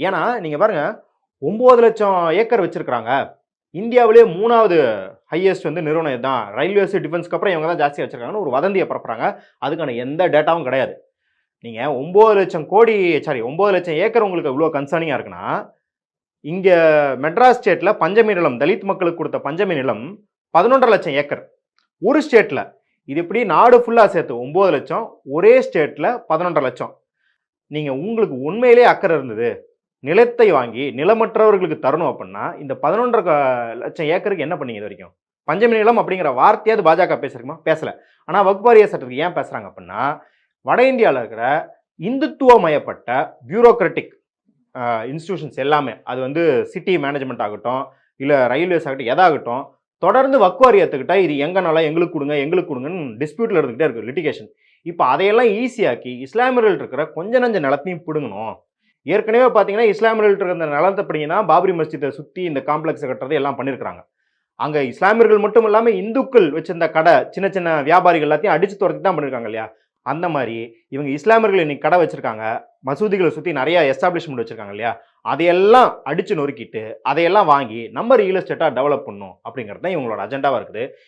ஏன்னா நீங்க பாருங்க 9,00,000 ஏக்கர் வச்சிருக்காங்க. இந்தியாவிலேயே 3வது ஹையஸ்ட் வந்து நிறுவனம் இதுதான். ரயில்வேஸ், டிஃபென்ஸ்க்கு அப்புறம் இவங்க தான் ஜாஸ்தியா வச்சிருக்காங்கன்னு ஒரு வதந்திய பரப்புறாங்க. அதுக்கான எந்த டேட்டாவும் கிடையாது. நீங்க 9,00,000 கோடி 9,00,000 ஏக்கர் உங்களுக்கு இவ்ளோ கன்சர்னிங்கா இருக்குன்னா, இங்க மெட்ராஸ் ஸ்டேட்ல பஞ்சமி நிலம், தலித் மக்களுக்கு குடுத்த பஞ்சமி நிலம் 11,50,000 ஏக்கர். ஒரு ஸ்டேட்ல. இது எப்படி நாடு ஃபுல்லா சேர்த்து 9,00,000 ஒரே ஸ்டேட்ல 11,50,000. நீங்க உங்களுக்கு உண்மையிலேயே அக்கறை இருந்தது. நிலத்தை வாங்கி நிலமற்றவர்களுக்கு தரணும் அப்படின்னா, இந்த 11,50,000 ஏக்கருக்கு என்ன பண்ணீங்க இதுவரைக்கும்? பஞ்சமி நிலம் அப்படிங்கிற வார்த்தையாவது பாஜக பேசிருக்குமா? பேசல. ஆனா வக்ஃப் வாரிய சட்டத்துக்கு ஏன் பேசுறாங்க அப்படின்னா, வட இந்தியால இருக்கிற இந்துத்துவமயப்பட்ட பியூரோக்ராட்டிக் இன்ஸ்டிடியூஷன்ஸ் எல்லாமே, அது வந்து சிட்டி மேனேஜ்மெண்ட் ஆகட்டும், இல்ல ரயில்வேஸ் ஆகட்டும், எதாகட்டும், தொடர்ந்து வக்ஃப் வாரியத்துக்கிட்ட இது எங்க நிலம் எங்களுக்கு குடுங்க, எங்களுக்கு குடுங்கன்னு டிஸ்பியூட்ல இருந்துகிட்டே இருக்கு லிட்டிகேஷன். இப்ப அதையெல்லாம் ஈஸியாக்கி இஸ்லாமியர்கள் இருக்கிற கொஞ்ச நஞ்ச நிலத்தையும் பிடுங்கணும். ஏற்கனவே பார்த்தீங்கன்னா, இஸ்லாமியர்கள் இருக்கிற நிலத்தை பிடிங்கினா பாபரி மஸ்ஜிதை சுத்தி இந்த காம்ப்ளெக்ஸ் கட்டுறது எல்லாம் பண்ணியிருக்காங்க. அங்க இஸ்லாமியர்கள் மட்டும் இல்லாம இந்துக்கள் வச்சிருந்த கடை, சின்ன சின்ன வியாபாரிகள் எல்லாத்தையும் அடிச்சு துரத்தி தான் பண்ணியிருக்காங்க இல்லையா? அந்த மாரி இவங்க இஸ்லாமியர்கள் இன்னைக்கு கடை வச்சிருக்காங்க. மசூதிகளை சுத்தி நிறைய எஸ்டாப்ளிஷ்மெண்ட் வச்சிருக்காங்க இல்லையா? அதையெல்லாம் அடிச்சு நொறுக்கிட்டு, அதையெல்லாம் வாங்கி நம்ம ரியல் எஸ்டேட்டா டெவலப் பண்ணணும் அப்படிங்கிறது தான் இவங்களோட அஜெண்டாவா இருக்குது.